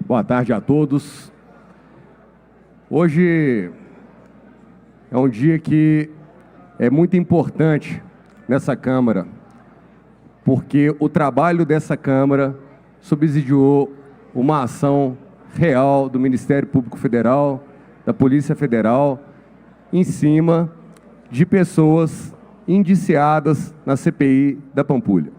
Boa tarde a todos. Hoje é um dia que é muito importante nessa Câmara, porque o trabalho dessa Câmara subsidiou uma ação real do Ministério Público Federal, da Polícia Federal, em cima de pessoas indiciadas na CPI da Pampulha.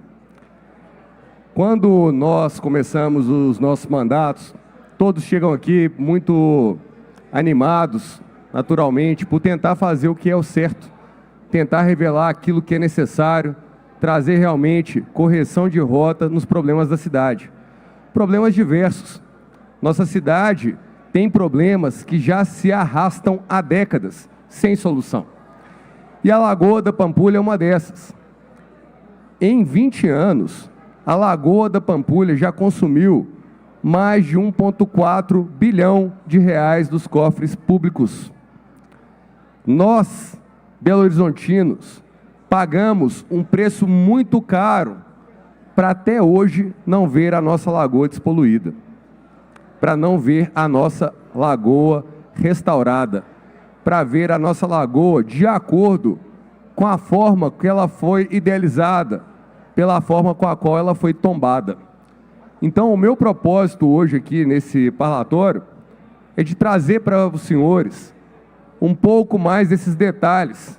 Quando nós começamos os nossos mandatos, todos chegam aqui muito animados, naturalmente, por tentar fazer o que é o certo, tentar revelar aquilo que é necessário, trazer realmente correção de rota nos problemas da cidade. Problemas diversos. Nossa cidade tem problemas que já se arrastam há décadas, sem solução. E a Lagoa da Pampulha é uma dessas. Em 20 anos, a Lagoa da Pampulha já consumiu mais de 1,4 bilhão de reais dos cofres públicos. Nós, belo-horizontinos, pagamos um preço muito caro para até hoje não ver a nossa lagoa despoluída, para não ver a nossa lagoa restaurada, para ver a nossa lagoa de acordo com a forma que ela foi idealizada, pela forma com a qual ela foi tombada. Então, o meu propósito hoje aqui nesse parlatório é de trazer para os senhores um pouco mais desses detalhes,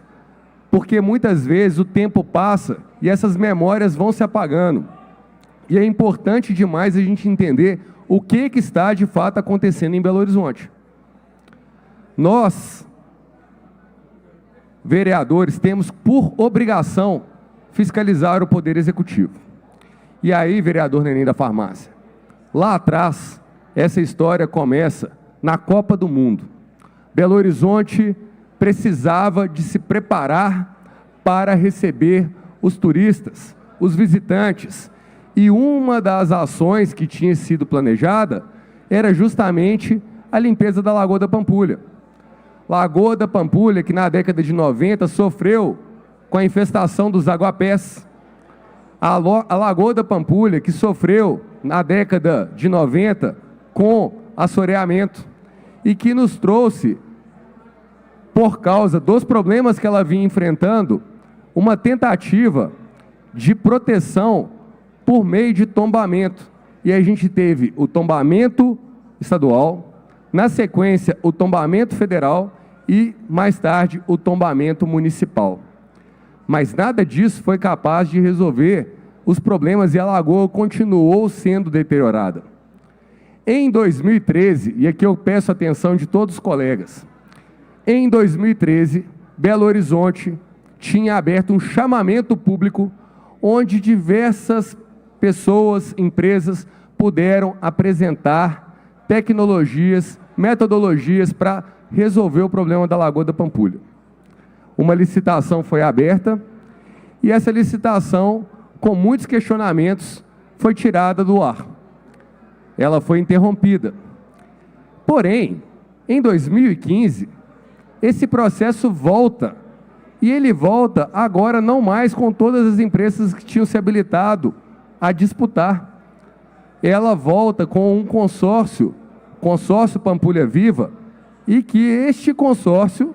porque muitas vezes o tempo passa e essas memórias vão se apagando. E é importante demais a gente entender o que está de fato acontecendo em Belo Horizonte. Nós, vereadores, temos por obrigação fiscalizar o Poder Executivo. E aí, vereador Neném da Farmácia, lá atrás, essa história começa na Copa do Mundo. Belo Horizonte precisava de se preparar para receber os turistas, os visitantes. E uma das ações que tinha sido planejada era justamente a limpeza da Lagoa da Pampulha. Lagoa da Pampulha, que na década de 90 sofreu com a infestação dos aguapés. A Lagoa da Pampulha, que sofreu na década de 90 com assoreamento e que nos trouxe, por causa dos problemas que ela vinha enfrentando, uma tentativa de proteção por meio de tombamento. E a gente teve o tombamento estadual, na sequência o tombamento federal e, mais tarde, o tombamento municipal. Mas nada disso foi capaz de resolver os problemas e a lagoa continuou sendo deteriorada. Em 2013, e aqui eu peço a atenção de todos os colegas, em 2013, Belo Horizonte tinha aberto um chamamento público onde diversas pessoas, empresas, puderam apresentar tecnologias, metodologias para resolver o problema da Lagoa da Pampulha. Uma licitação foi aberta e essa licitação, com muitos questionamentos, foi tirada do ar. Ela foi interrompida. Porém, em 2015, esse processo volta. E ele volta agora não mais com todas as empresas que tinham se habilitado a disputar. Ela volta com um consórcio Pampulha Viva, e que este consórcio,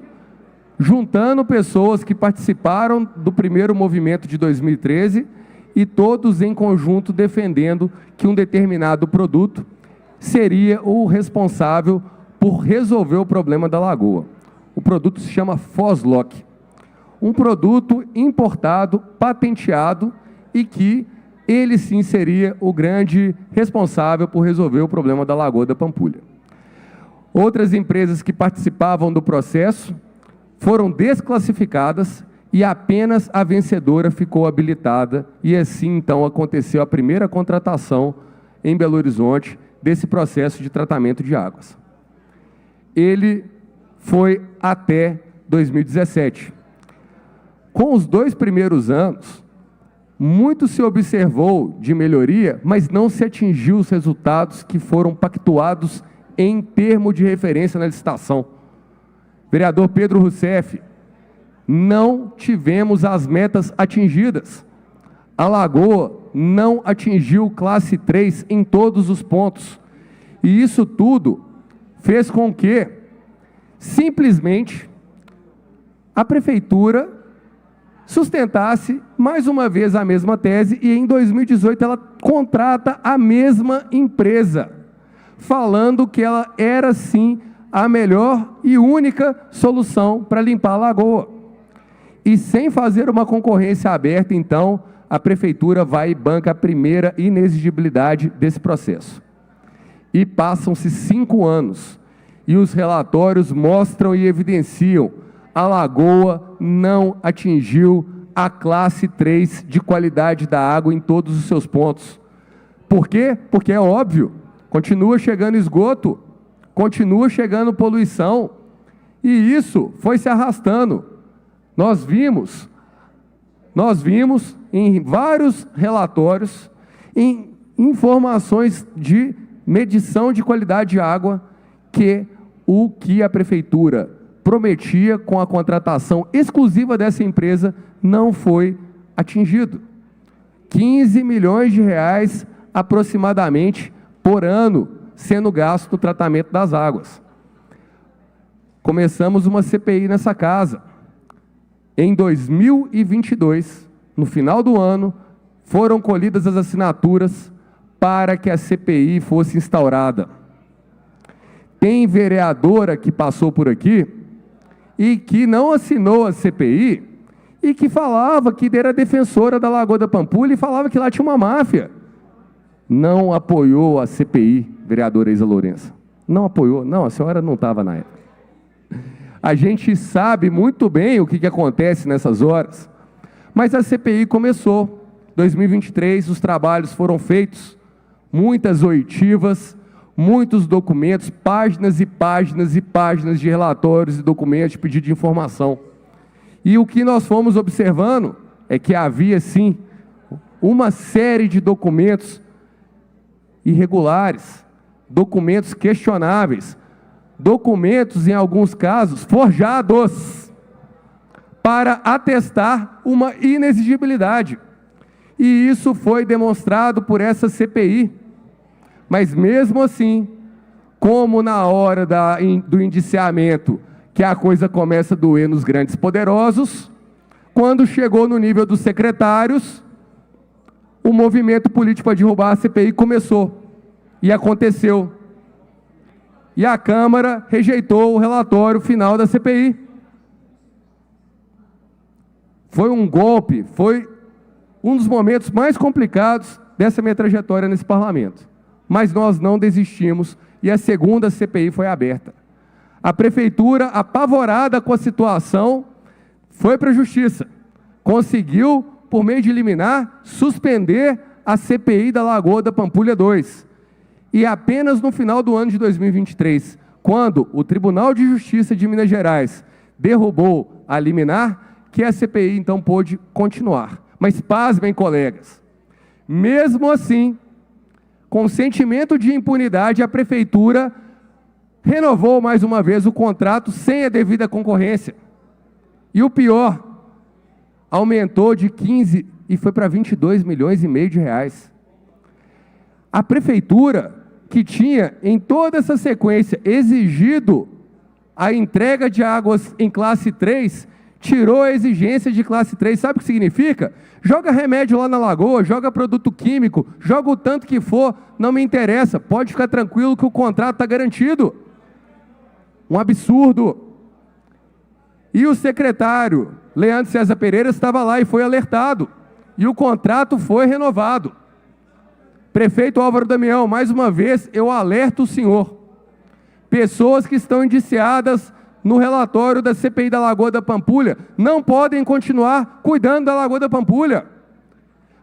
juntando pessoas que participaram do primeiro movimento de 2013 e todos em conjunto defendendo que um determinado produto seria o responsável por resolver o problema da lagoa. O produto se chama Foslock, um produto importado, patenteado e que ele sim seria o grande responsável por resolver o problema da Lagoa da Pampulha. Outras empresas que participavam do processo foram desclassificadas e apenas a vencedora ficou habilitada e assim então aconteceu a primeira contratação em Belo Horizonte desse processo de tratamento de águas. Ele foi até 2017. Com os 2 primeiros anos, muito se observou de melhoria, mas não se atingiu os resultados que foram pactuados em termo de referência na licitação. Vereador Pedro Rousseff, não tivemos as metas atingidas. A Lagoa não atingiu classe 3 em todos os pontos. E isso tudo fez com que, simplesmente, a prefeitura sustentasse mais uma vez a mesma tese e em 2018 ela contrata a mesma empresa, falando que ela era sim a melhor e única solução para limpar a lagoa. E sem fazer uma concorrência aberta, então, a prefeitura vai e banca a primeira inexigibilidade desse processo. E passam-se 5 anos, e os relatórios mostram e evidenciam: a lagoa não atingiu a classe 3 de qualidade da água em todos os seus pontos. Por quê? Porque é óbvio, continua chegando esgoto, continua chegando poluição, e isso foi se arrastando. Nós vimos em vários relatórios, em informações de medição de qualidade de água, que o que a prefeitura prometia com a contratação exclusiva dessa empresa não foi atingido. 15 milhões de reais aproximadamente por ano sendo gasto no tratamento das águas. Começamos uma CPI nessa casa. Em 2022, no final do ano, foram colhidas as assinaturas para que a CPI fosse instaurada. Tem vereadora que passou por aqui e que não assinou a CPI e que falava que era defensora da Lagoa da Pampulha e falava que lá tinha uma máfia. Não apoiou a CPI, vereadora Isa Lourenço. Não apoiou. Não, a senhora não estava na época. A gente sabe muito bem o que acontece nessas horas. Mas a CPI começou. 2023, os trabalhos foram feitos, muitas oitivas, muitos documentos, páginas e páginas e páginas de relatórios e documentos de pedido de informação. E o que nós fomos observando é que havia, sim, uma série de documentos irregulares, documentos questionáveis, documentos, em alguns casos, forjados, para atestar uma inexigibilidade. E isso foi demonstrado por essa CPI. Mas mesmo assim, como na hora do indiciamento, que a coisa começa a doer nos grandes poderosos, quando chegou no nível dos secretários, o movimento político para derrubar a CPI começou. E aconteceu. E a Câmara rejeitou o relatório final da CPI. Foi um golpe, foi um dos momentos mais complicados dessa minha trajetória nesse parlamento. Mas nós não desistimos e a segunda CPI foi aberta. A prefeitura, apavorada com a situação, foi para a justiça. Conseguiu, por meio de liminar, suspender a CPI da Lagoa da Pampulha 2. E apenas no final do ano de 2023, quando o Tribunal de Justiça de Minas Gerais derrubou a liminar, que a CPI então pôde continuar. Mas pasmem, colegas, mesmo assim, com sentimento de impunidade, a prefeitura renovou mais uma vez o contrato sem a devida concorrência. E o pior, aumentou de 15 e foi para 22 milhões e meio de reais. A prefeitura, que tinha em toda essa sequência exigido a entrega de águas em classe 3, tirou a exigência de classe 3. Sabe o que significa? Joga remédio lá na lagoa, joga produto químico, joga o tanto que for, não me interessa, pode ficar tranquilo que o contrato está garantido. Um absurdo. E o secretário, Leandro César Pereira, estava lá e foi alertado. E o contrato foi renovado. Prefeito Álvaro Damião, mais uma vez, eu alerto o senhor. Pessoas que estão indiciadas no relatório da CPI da Lagoa da Pampulha não podem continuar cuidando da Lagoa da Pampulha.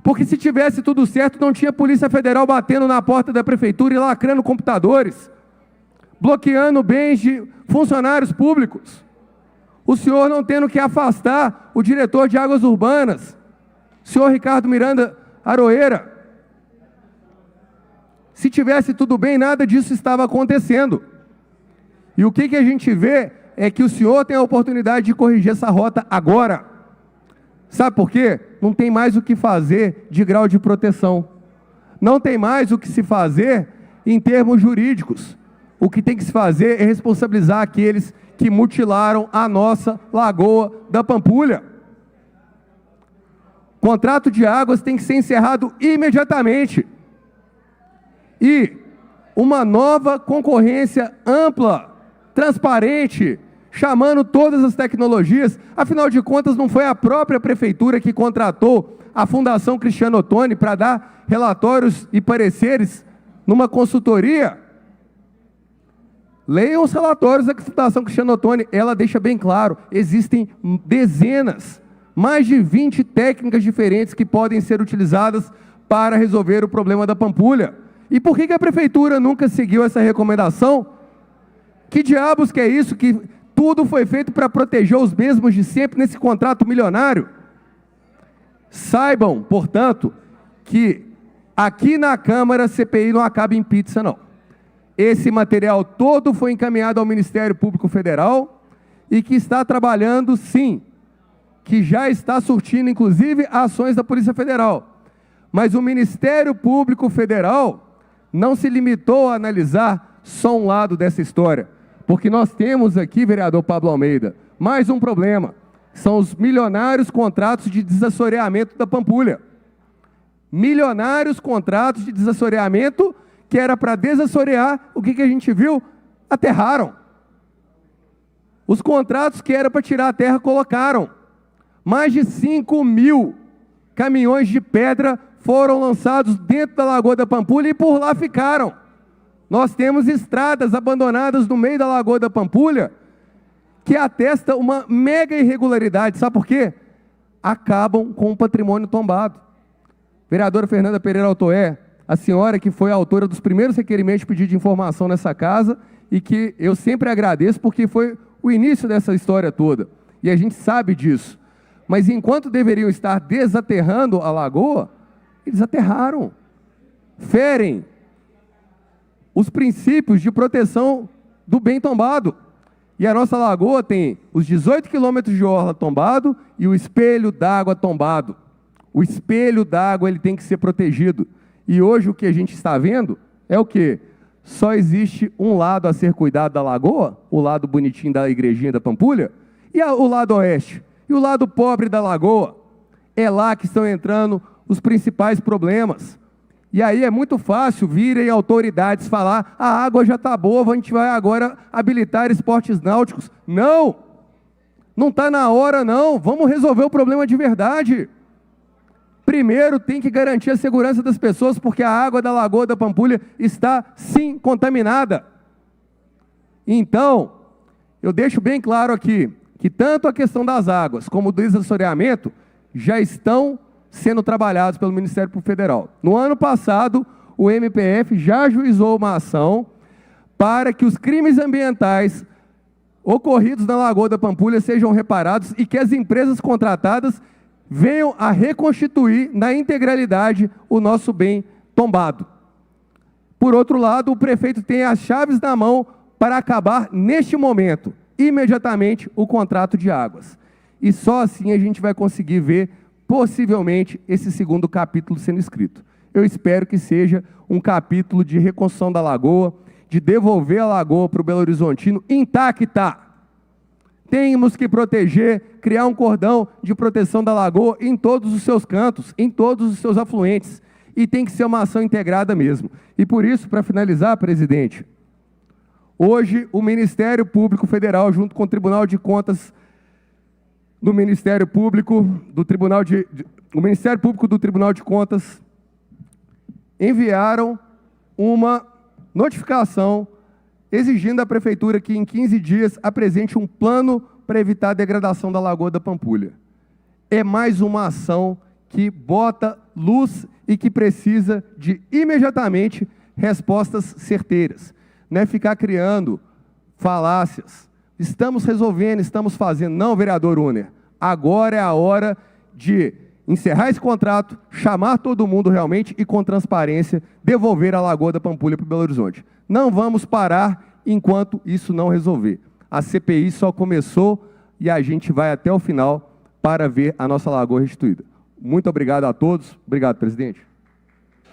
Porque se tivesse tudo certo, não tinha Polícia Federal batendo na porta da prefeitura e lacrando computadores, bloqueando bens de funcionários públicos. O senhor não tendo que afastar o diretor de águas urbanas, senhor Ricardo Miranda Aroeira. Se tivesse tudo bem, nada disso estava acontecendo. E o que a gente vê é que o senhor tem a oportunidade de corrigir essa rota agora. Sabe por quê? Não tem mais o que fazer de grau de proteção. Não tem mais o que se fazer em termos jurídicos, o que tem que se fazer é responsabilizar aqueles que mutilaram a nossa Lagoa da Pampulha. O contrato de águas tem que ser encerrado imediatamente. E uma nova concorrência ampla, transparente, chamando todas as tecnologias. Afinal de contas, não foi a própria prefeitura que contratou a Fundação Cristiano Ottoni para dar relatórios e pareceres numa consultoria? Leiam os relatórios da Fundação Cristiano Ottoni, ela deixa bem claro, existem dezenas, mais de 20 técnicas diferentes que podem ser utilizadas para resolver o problema da Pampulha. E por que a prefeitura nunca seguiu essa recomendação? Que diabos que é isso? Que tudo foi feito para proteger os mesmos de sempre nesse contrato milionário? Saibam, portanto, que aqui na Câmara a CPI não acaba em pizza, não. Esse material todo foi encaminhado ao Ministério Público Federal e que está trabalhando, sim, que já está surtindo, inclusive, ações da Polícia Federal. Mas o Ministério Público Federal não se limitou a analisar só um lado dessa história, porque nós temos aqui, vereador Pablo Almeida, mais um problema. São os milionários contratos de desassoreamento da Pampulha. Milionários contratos de desassoreamento que era para desassorear, o que a gente viu? Aterraram. Os contratos que era para tirar a terra, colocaram. Mais de 5.000 caminhões de pedra foram lançados dentro da Lagoa da Pampulha e por lá ficaram. Nós temos estradas abandonadas no meio da Lagoa da Pampulha que atesta uma mega irregularidade. Sabe por quê? Acabam com o patrimônio tombado. Vereadora Fernanda Pereira Altoé, a senhora que foi a autora dos primeiros requerimentos de pedido de informação nessa casa e que eu sempre agradeço porque foi o início dessa história toda. E a gente sabe disso. Mas enquanto deveriam estar desaterrando a lagoa, eles aterraram. Ferem os princípios de proteção do bem tombado. E a nossa lagoa tem os 18 quilômetros de orla tombado e o espelho d'água tombado. O espelho d'água ele tem que ser protegido. E hoje o que a gente está vendo é o quê? Só existe um lado a ser cuidado da lagoa, o lado bonitinho da igrejinha da Pampulha, e o lado oeste. E o lado pobre da lagoa, é lá que estão entrando os principais problemas. E aí é muito fácil virem autoridades falar, a água já está boa, a gente vai agora habilitar esportes náuticos. Não! Não está na hora não, vamos resolver o problema de verdade. Primeiro tem que garantir a segurança das pessoas, porque a água da Lagoa da Pampulha está sim contaminada. Então, eu deixo bem claro aqui, que tanto a questão das águas como do desassoreamento já estão sendo trabalhados pelo Ministério Público Federal. No ano passado, o MPF já ajuizou uma ação para que os crimes ambientais ocorridos na Lagoa da Pampulha sejam reparados e que as empresas contratadas venham a reconstituir na integralidade o nosso bem tombado. Por outro lado, o prefeito tem as chaves na mão para acabar, neste momento, imediatamente, o contrato de águas. E só assim a gente vai conseguir ver, possivelmente, esse segundo capítulo sendo escrito. Eu espero que seja um capítulo de reconstrução da lagoa, de devolver a lagoa para o Belo Horizontino intacta. Temos que proteger, criar um cordão de proteção da lagoa em todos os seus cantos, em todos os seus afluentes. E tem que ser uma ação integrada mesmo. E por isso, para finalizar, presidente, hoje o Ministério Público Federal, junto com o Tribunal de Contas do Ministério Público, o Ministério Público do Tribunal de Contas, enviaram uma notificação exigindo à Prefeitura que em 15 dias apresente um plano para evitar a degradação da Lagoa da Pampulha. É mais uma ação que bota luz e que precisa de, imediatamente, respostas certeiras. Não é ficar criando falácias. Estamos resolvendo, estamos fazendo. Não, vereador Uner, agora é a hora de encerrar esse contrato, chamar todo mundo realmente e com transparência devolver a Lagoa da Pampulha para o Belo Horizonte. Não vamos parar enquanto isso não resolver. A CPI só começou e a gente vai até o final para ver a nossa lagoa restituída. Muito obrigado a todos. Obrigado, presidente.